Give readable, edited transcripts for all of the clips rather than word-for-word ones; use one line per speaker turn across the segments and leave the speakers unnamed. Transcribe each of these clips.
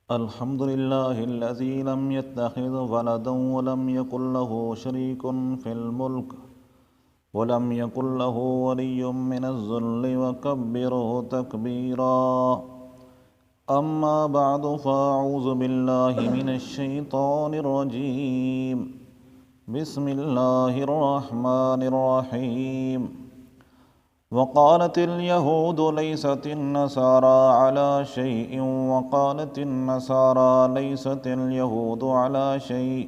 الحمد لله الذي لم يتخذ ولدا ولم يكن له شريك في الملك ولم يكن له ولي من الذل وكبره تكبيرا. أما بعد فأعوذ بالله من الشيطان الرجيم. بسم الله الرحمن الرحيم. وقالت اليهود ليست النصارى على شيء وقالت النصارى ليست اليهود على شيء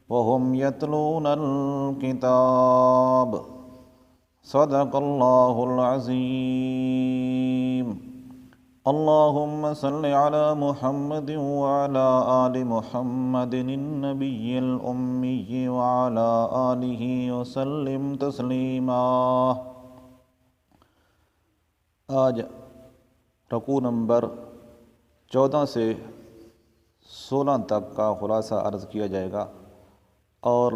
وهم يتلون الكتاب. صدق الله العظيم. اللهم صل على محمد وعلى آل محمد النبي الأمي وعلى آله وسلم تسليما. آج رکوع نمبر 14 سے 16 تک کا خلاصہ عرض کیا جائے گا اور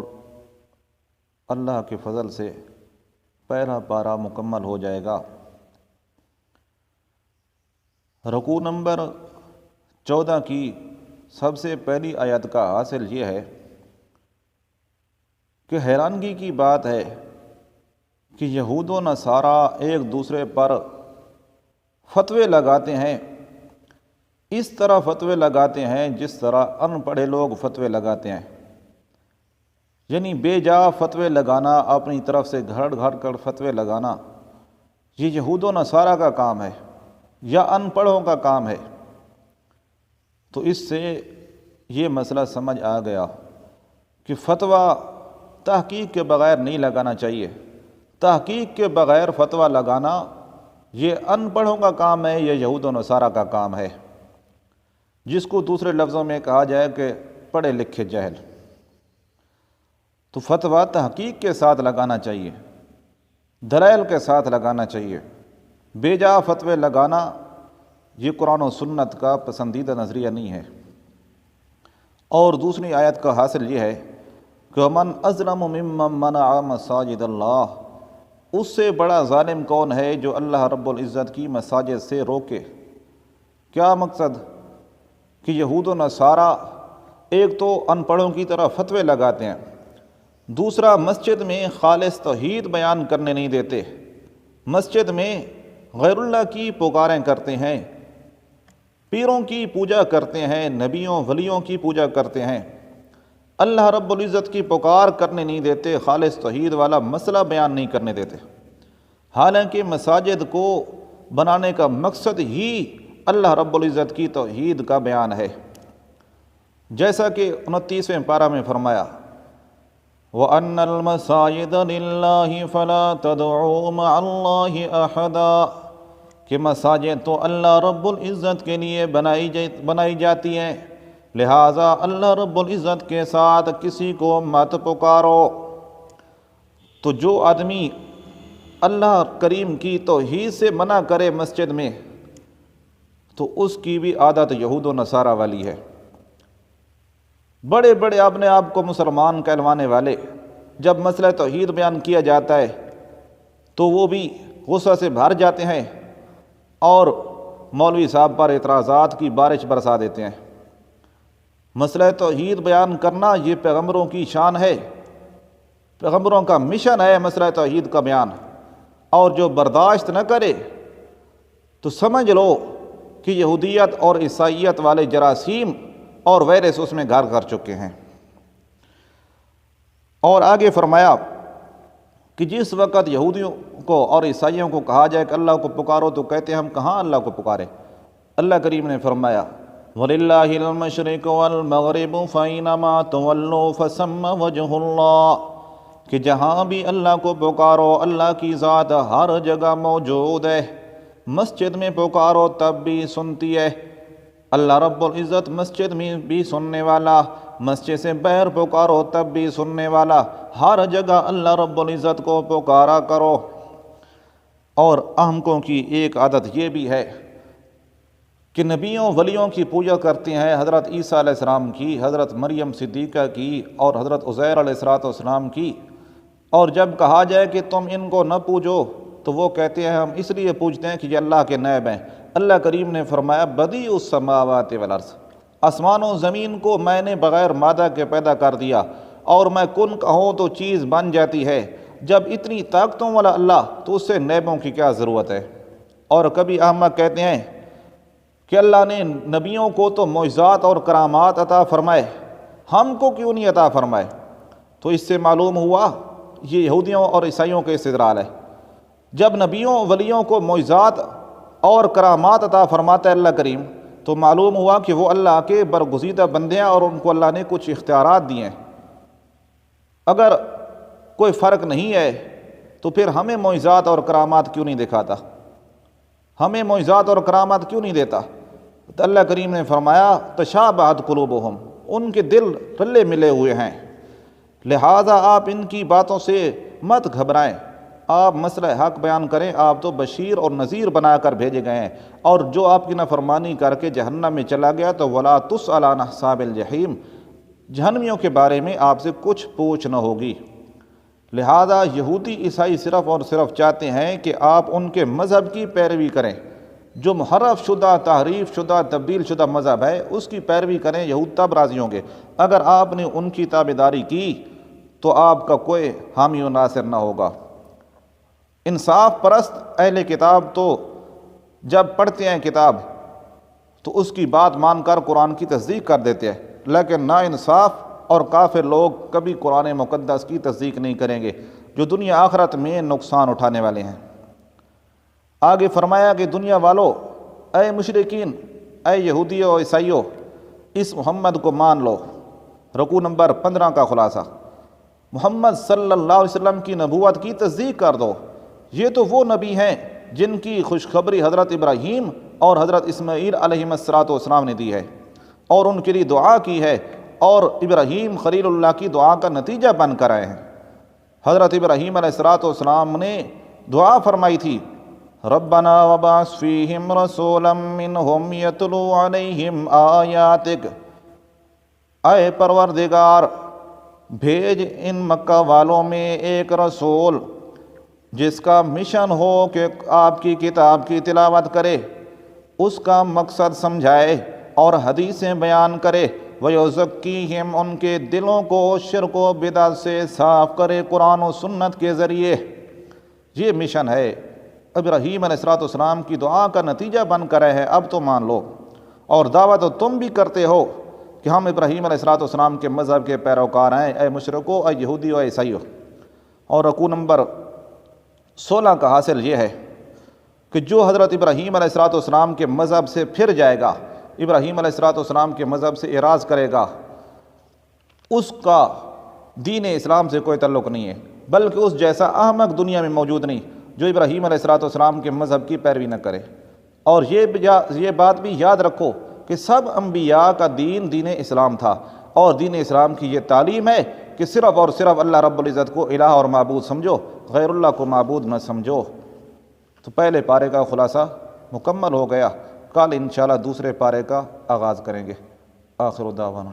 اللہ کے فضل سے پہلا پارہ مکمل ہو جائے گا. رکوع نمبر 14 کی سب سے پہلی آیت کا حاصل یہ ہے کہ حیرانگی کی بات ہے کہ یہود و نصارہ ایک دوسرے پر فتوے لگاتے ہیں. اس طرح فتوے لگاتے ہیں جس طرح ان پڑھے لوگ فتوے لگاتے ہیں، یعنی بے جا فتوے لگانا، اپنی طرف سے گھڑ گھڑ کر فتوے لگانا، یہ یہود و نصارہ کا کام ہے یا ان پڑھوں کا کام ہے. تو اس سے یہ مسئلہ سمجھ آ گیا کہ فتویٰ تحقیق کے بغیر نہیں لگانا چاہیے. تحقیق کے بغیر فتویٰ لگانا یہ ان پڑھوں کا کام ہے، یہ یہود و نصارہ کا کام ہے، جس کو دوسرے لفظوں میں کہا جائے کہ پڑھے لکھے جاہل. تو فتویٰ تحقیق کے ساتھ لگانا چاہیے، دلائل کے ساتھ لگانا چاہیے. بے جا فتوے لگانا یہ قرآن و سنت کا پسندیدہ نظریہ نہیں ہے. اور دوسری آیت کا حاصل یہ ہے کہ من اظلم ممن منع مساجد اللہ، اس سے بڑا ظالم کون ہے جو اللہ رب العزت کی مساجد سے روکے. کیا مقصد کہ یہود و نصارہ ایک تو ان پڑھوں کی طرح فتوے لگاتے ہیں، دوسرا مسجد میں خالص توحید بیان کرنے نہیں دیتے، مسجد میں غیر اللہ کی پکاریں کرتے ہیں، پیروں کی پوجا کرتے ہیں، نبیوں ولیوں کی پوجا کرتے ہیں، اللہ رب العزت کی پکار کرنے نہیں دیتے، خالص توحید والا مسئلہ بیان نہیں کرنے دیتے. حالانکہ مساجد کو بنانے کا مقصد ہی اللہ رب العزت کی توحید کا بیان ہے. جیسا کہ 29ویں پارہ میں فرمایا وَأَنَّ الْمَسَاجِدَ لِلَّهِ فَلَا تَدْعُوا مَعَ اللَّهِ أَحَدًا، کہ مساجد تو اللہ رب العزت کے لیے بنائی جاتی ہیں، لہٰذا اللہ رب العزت کے ساتھ کسی کو مت پکارو. تو جو آدمی اللہ کریم کی توحید سے منع کرے مسجد میں، تو اس کی بھی عادت یہود و نصارہ والی ہے. بڑے بڑے اپنے آپ کو مسلمان کہلوانے والے جب مسئلہ توحید بیان کیا جاتا ہے تو وہ بھی غصہ سے بھر جاتے ہیں اور مولوی صاحب پر اعتراضات کی بارش برسا دیتے ہیں. مسئلہ توحید بیان کرنا یہ پیغمبروں کی شان ہے، پیغمبروں کا مشن ہے مسئلہ توحید کا بیان. اور جو برداشت نہ کرے تو سمجھ لو کہ یہودیت اور عیسائیت والے جراثیم اور وائرس اس میں گھر کر چکے ہیں. اور آگے فرمایا کہ جس وقت یہودیوں کو اور عیسائیوں کو کہا جائے کہ اللہ کو پکارو تو کہتے ہیں ہم کہاں اللہ کو پکارے. اللہ کریم نے فرمایا وَلِلَّهِ الْمَشْرِقُ وَالْمَغْرِبُ فَأَيْنَمَا تُوَلُّوا فَثَمَّ وَجْهُ اللَّهِ، کہ جہاں بھی اللہ کو پکارو اللہ کی ذات ہر جگہ موجود ہے. مسجد میں پکارو تب بھی سنتی ہے، اللہ رب العزت مسجد میں بھی سننے والا، مسجد سے باہر پکارو تب بھی سننے والا، ہر جگہ اللہ رب العزت کو پکارا کرو. اور احمقوں کی ایک عادت یہ بھی ہے کہ نبیوں ولیوں کی پوجا کرتے ہیں، حضرت عیسیٰ علیہ السلام کی، حضرت مریم صدیقہ کی اور حضرت عزیر علیہ السلام کی. اور جب کہا جائے کہ تم ان کو نہ پوجو تو وہ کہتے ہیں ہم اس لیے پوجتے ہیں کہ یہ اللہ کے نائب ہیں. اللہ کریم نے فرمایا بدیع السماوات والارض، آسمان و زمین کو میں نے بغیر مادہ کے پیدا کر دیا، اور میں کن کہوں تو چیز بن جاتی ہے۔ جب اتنی طاقتوں والا اللہ تو اس سے نیبوں کی کیا ضرورت ہے؟ اور کبھی احمق کہتے ہیں کہ اللہ نے نبیوں کو تو معجزات اور کرامات عطا فرمائے، ہم کو کیوں نہیں عطا فرمائے؟ تو اس سے معلوم ہوا یہ یہودیوں اور عیسائیوں کے استدلال ہے۔ جب نبیوں ولیوں کو معجزات اور کرامات عطا فرماتا ہے اللہ کریم، تو معلوم ہوا کہ وہ اللہ کے برگزیدہ بندے ہیں اور ان کو اللہ نے کچھ اختیارات دیے ہیں۔ اگر کوئی فرق نہیں ہے تو پھر ہمیں معجزات اور کرامات کیوں نہیں دکھاتا؟ ہمیں معجزات اور کرامات کیوں نہیں دیتا؟ تو اللہ کریم نے فرمایا تشابہت قلوبہم، ان کے دل رلے ملے ہوئے ہیں، لہٰذا آپ ان کی باتوں سے مت گھبرائیں، آپ مسئلہ حق بیان کریں، آپ تو بشیر اور نذیر بنا کر بھیجے گئے ہیں، اور جو آپ کی نافرمانی کر کے جہنم میں چلا گیا تو ولا تسأل عن اصحاب الجحیم، جہنمیوں کے بارے میں آپ سے کچھ پوچھ نہ ہوگی۔ لہذا یہودی عیسائی صرف اور صرف چاہتے ہیں کہ آپ ان کے مذہب کی پیروی کریں، جو محرف شدہ، تحریف شدہ، تبدیل شدہ مذہب ہے اس کی پیروی کریں، یہود تب راضی ہوں گے۔ اگر آپ نے ان کی تابعداری کی تو آپ کا کوئی حامی و ناصر نہ ہوگا۔ انصاف پرست اہل کتاب تو جب پڑھتے ہیں کتاب تو اس کی بات مان کر قرآن کی تصدیق کر دیتے ہیں، لیکن نا انصاف اور کافر لوگ کبھی قرآن مقدس کی تصدیق نہیں کریں گے، جو دنیا آخرت میں نقصان اٹھانے والے ہیں۔ آگے فرمایا کہ دنیا والو، اے مشرکین، اے یہودیوں اور عیسائیوں، اس محمد کو مان لو۔ رکوع نمبر 15 کا خلاصہ، محمد صلی اللہ علیہ وسلم کی نبوت کی تصدیق کر دو، یہ تو وہ نبی ہیں جن کی خوشخبری حضرت ابراہیم اور حضرت اسماعیل علیہ السلام نے دی ہے، اور ان کے لیے دعا کی ہے، اور ابراہیم خلیل اللہ کی دعا کا نتیجہ بن کر آئے ہیں۔ حضرت ابراہیم علیہ السلام نے دعا فرمائی تھی، ربنا وبعث فیہم رسولا منہم یتلو علیہم آیاتک، اے پروردگار بھیج ان مکہ والوں میں ایک رسول جس کا مشن ہو کہ آپ کی کتاب کی تلاوت کرے، اس کا مقصد سمجھائے اور حدیثیں بیان کرے، وَيُزَكِّيهِمْ، ان کے دلوں کو شرک و بدعت سے صاف کرے قرآن و سنت کے ذریعے۔ یہ مشن ہے، ابراہیم علیہ السلام کی دعا کا نتیجہ بن کر ہے، اب تو مان لو۔ اور دعوت تم بھی کرتے ہو کہ ہم ابراہیم علیہ السلام کے مذہب کے پیروکار ہیں، اے مشرکو، اے یہودی و عیسائیو۔ اور رکوع نمبر 16 کا حاصل یہ ہے کہ جو حضرت ابراہیم علیہ السلام کے مذہب سے پھر جائے گا، ابراہیم علیہ السلام کے مذہب سے اعراض کرے گا، اس کا دین اسلام سے کوئی تعلق نہیں ہے، بلکہ اس جیسا احمق دنیا میں موجود نہیں جو ابراہیم علیہ السلام کے مذہب کی پیروی نہ کرے۔ اور یہ بات بھی یاد رکھو کہ سب انبیاء کا دین اسلام تھا، اور دین اسلام کی یہ تعلیم ہے کہ صرف اور صرف اللہ رب العزت کو الہ اور معبود سمجھو، غیر اللہ کو معبود نہ سمجھو۔ تو پہلے پارے کا خلاصہ مکمل ہو گیا، کل انشاءاللہ دوسرے پارے کا آغاز کریں گے۔ آخر دعوانا